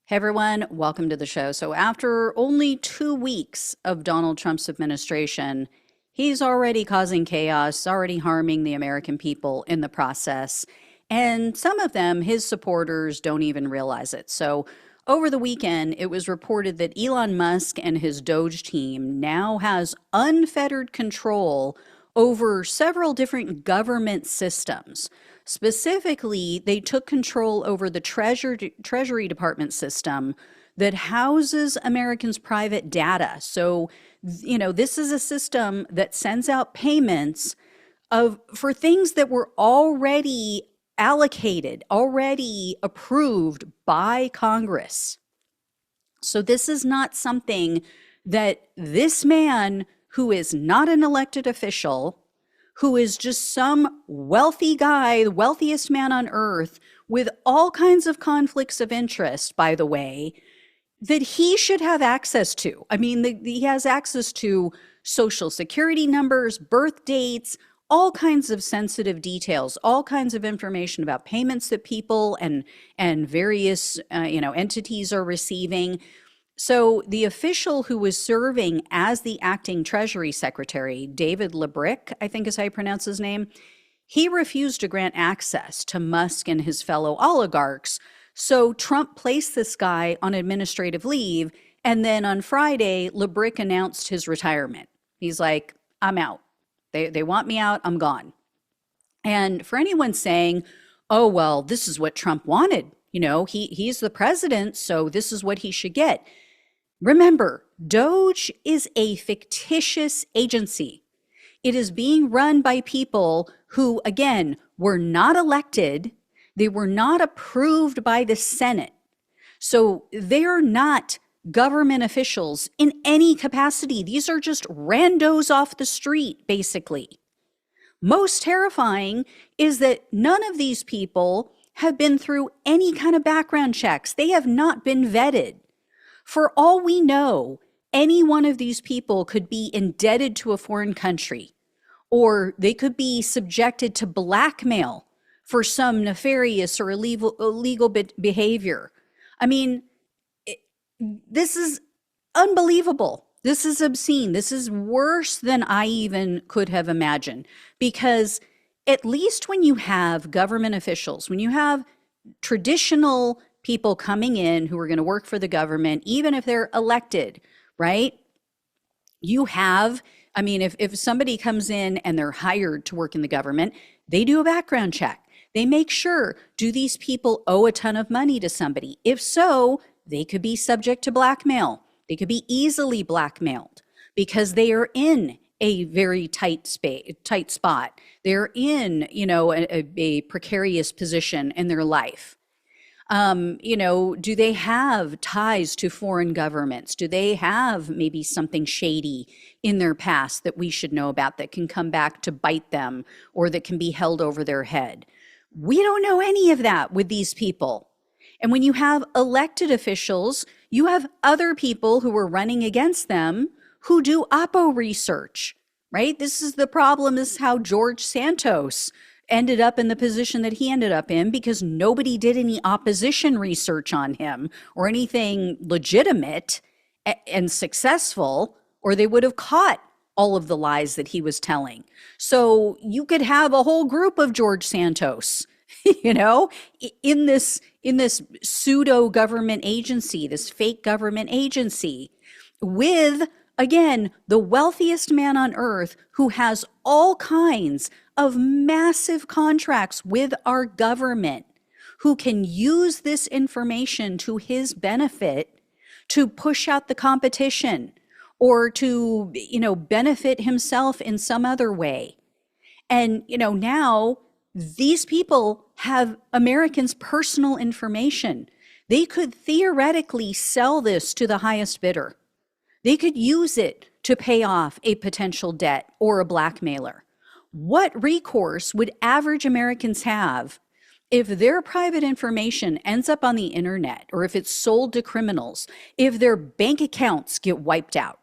Hey everyone, welcome to the show. So, after only 2 weeks of Donald Trump's administration, he's already causing chaos, already harming the American people in the process. And some of them, his supporters, don't even realize it. So, over the weekend, it was reported that Elon Musk and his Doge team now has unfettered control over several different government systems. Specifically, they took control over the Treasury Department system that houses Americans' private data. So, this is a system that sends out payments for things that were already allocated, already approved by Congress. So this is not something that this man, who is not an elected official, who is just some wealthy guy, the wealthiest man on earth, with all kinds of conflicts of interest, by the way, that he should have access to. I mean, he has access to social security numbers, birth dates, all kinds of sensitive details, all kinds of information about payments that people and various entities are receiving. So the official who was serving as the acting Treasury Secretary, David LeBrick, I think is how you pronounce his name, he refused to grant access to Musk and his fellow oligarchs. So Trump placed this guy on administrative leave, and then on Friday, LeBrick announced his retirement. He's like, I'm out. They want me out, I'm gone. And for anyone saying, oh, well, this is what Trump wanted, he's the president, so this is what he should get. Remember, Doge is a fictitious agency. It is being run by people who, again, were not elected. They were not approved by the Senate. So they're not government officials in any capacity. These are just randos off the street, basically. Most terrifying is that none of these people have been through any kind of background checks. They have not been vetted. For all we know, any one of these people could be indebted to a foreign country, or they could be subjected to blackmail for some nefarious or illegal behavior. I mean, this is unbelievable. This is obscene. This is worse than I even could have imagined, because at least when you have government officials, when you have traditional people coming in who are going to work for the government, even if they're elected, right? If somebody comes in and they're hired to work in the government, they do a background check. They make sure, do these people owe a ton of money to somebody? If so, they could be subject to blackmail. They could be easily blackmailed because they are in a very tight spot. They're in, a precarious position in their life. Do they have ties to foreign governments? Do they have maybe something shady in their past that we should know about that can come back to bite them or that can be held over their head? We don't know any of that with these people. And when you have elected officials, you have other people who are running against them who do oppo research, right? This is the problem. This is how George Santos ended up in the position that he ended up in, because nobody did any opposition research on him or anything legitimate and successful, or they would have caught all of the lies that he was telling. So you could have a whole group of George Santos, in this pseudo government agency, this fake government agency, with, again, the wealthiest man on earth who has all kinds of massive contracts with our government, who can use this information to his benefit to push out the competition or to, benefit himself in some other way. And, now these people have Americans' personal information. They could theoretically sell this to the highest bidder. They could use it to pay off a potential debt or a blackmailer. What recourse would average Americans have if their private information ends up on the internet, or if it's sold to criminals, if their bank accounts get wiped out?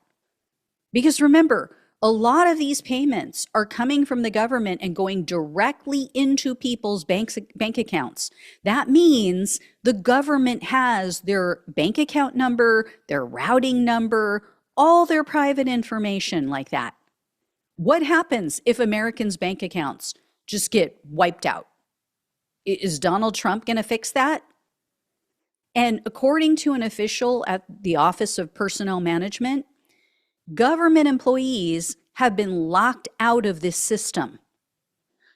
Because remember, A lot of these payments are coming from the government and going directly into people's bank accounts. That means the government has their bank account number, their routing number, all their private information like that. What happens if Americans' bank accounts just get wiped out? Is Donald Trump going to fix that? And according to an official at the Office of Personnel Management, government employees have been locked out of this system.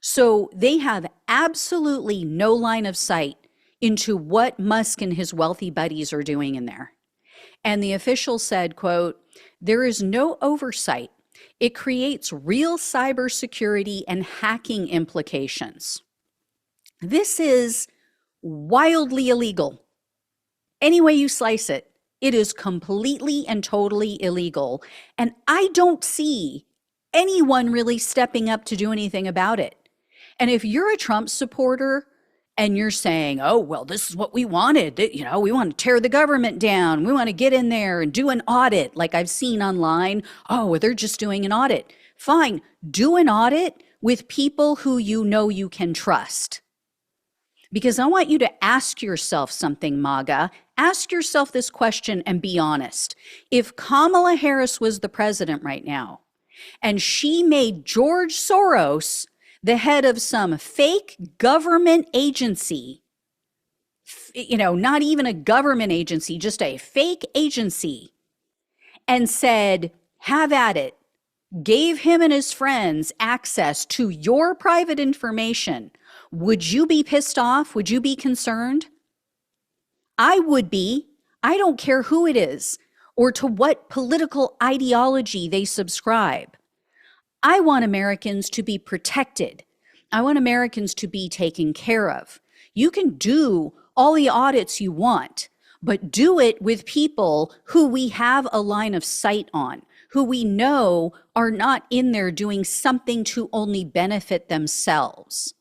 So they have absolutely no line of sight into what Musk and his wealthy buddies are doing in there. And the official said, quote, "There is no oversight. It creates real cybersecurity and hacking implications." This is wildly illegal. Any way you slice it, it is completely and totally illegal. And I don't see anyone really stepping up to do anything about it. And if you're a Trump supporter and you're saying, oh, well, this is what we wanted, we want to tear the government down, we want to get in there and do an audit, like I've seen online, oh, well, they're just doing an audit. Fine, do an audit with people who you know you can trust. Because I want you to ask yourself something, MAGA. Ask yourself this question and be honest. If Kamala Harris was the president right now, and she made George Soros the head of some fake government agency, not even a government agency, just a fake agency, and said, have at it, gave him and his friends access to your private information, would you be pissed off? Would you be concerned? I would be. I don't care who it is or to what political ideology they subscribe. I want Americans to be protected. I want Americans to be taken care of. You can do all the audits you want, but do it with people who we have a line of sight on, who we know are not in there doing something to only benefit themselves.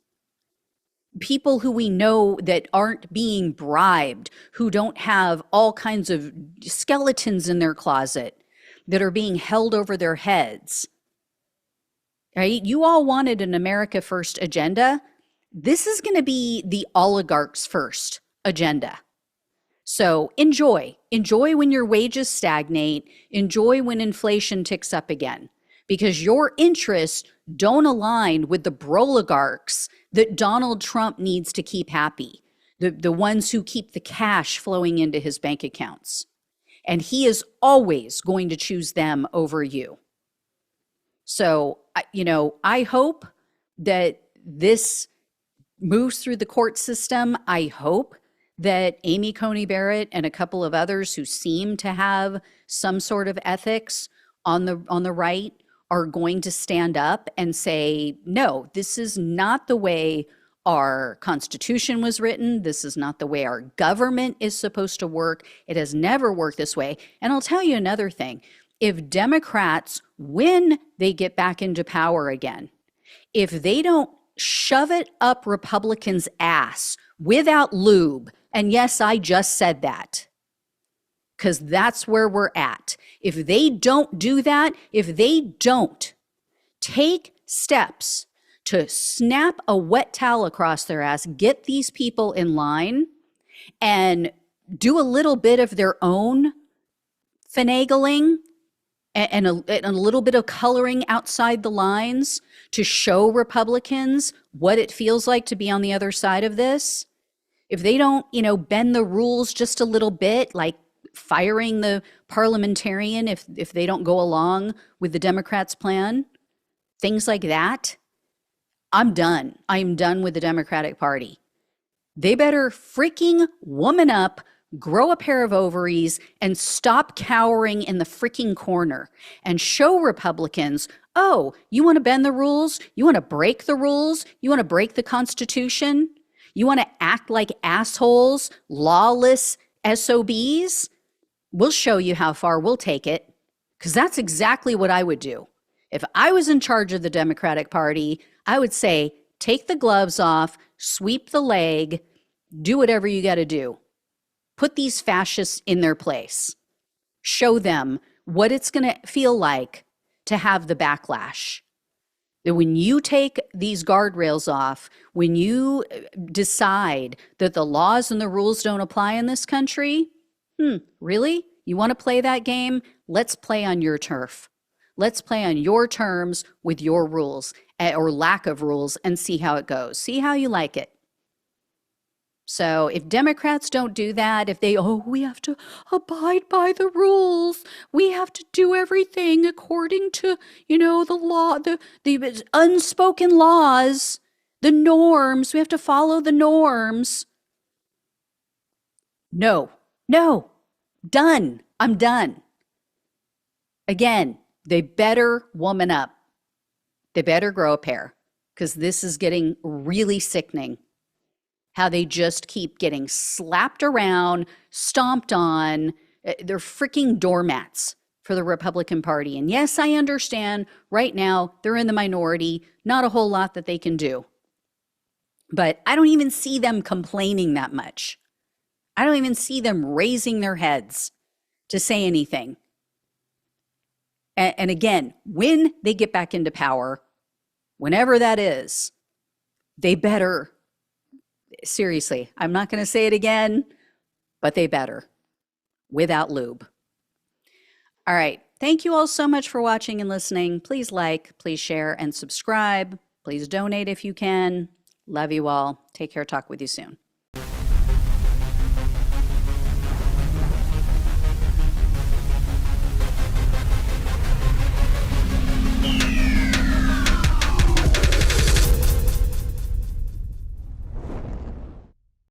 People who we know that aren't being bribed, who don't have all kinds of skeletons in their closet that are being held over their heads. Right? You all wanted an America First agenda. This is going to be the oligarchs first agenda. So enjoy when your wages stagnate, enjoy when inflation ticks up again, because your interests don't align with the brOligarchs that Donald Trump needs to keep happy, the ones who keep the cash flowing into his bank accounts. And he is always going to choose them over you. So, I hope that this moves through the court system. I hope that Amy Coney Barrett and a couple of others who seem to have some sort of ethics on the right are going to stand up and say, no, this is not the way our Constitution was written. This is not the way our government is supposed to work. It has never worked this way. And I'll tell you another thing. If Democrats, when they get back into power again, if they don't shove it up Republicans' ass without lube, and yes, I just said that, because that's where we're at. If they don't do that, if they don't take steps to snap a wet towel across their ass, get these people in line, and do a little bit of their own finagling and a little bit of coloring outside the lines to show Republicans what it feels like to be on the other side of this, if they don't, bend the rules just a little bit, like firing the parliamentarian if they don't go along with the Democrats' plan, things like that, I'm done. I am done with the Democratic Party. They better freaking woman up, grow a pair of ovaries, and stop cowering in the freaking corner and show Republicans, oh, you want to bend the rules? You want to break the rules? You want to break the Constitution? You want to act like assholes, lawless SOBs? We'll show you how far we'll take it, because that's exactly what I would do. If I was in charge of the Democratic Party, I would say, take the gloves off, sweep the leg, do whatever you got to do. Put these fascists in their place. Show them what it's going to feel like to have the backlash. That when you take these guardrails off, when you decide that the laws and the rules don't apply in this country, really? You want to play that game? Let's play on your turf. Let's play on your terms with your rules or lack of rules and see how it goes. See how you like it. So if Democrats don't do that, if they, we have to abide by the rules, we have to do everything according to, the law, the unspoken laws, the norms, we have to follow the norms. No, done. I'm done. Again, they better woman up. They better grow a pair, because this is getting really sickening. How they just keep getting slapped around, stomped on. They're freaking doormats for the Republican Party. And yes, I understand right now they're in the minority, not a whole lot that they can do. But I don't even see them complaining that much. I don't even see them raising their heads to say anything. And again, when they get back into power, whenever that is, they better, seriously, I'm not going to say it again, but they better, without lube. All right. Thank you all so much for watching and listening. Please like, please share, and subscribe. Please donate if you can. Love you all. Take care. Talk with you soon.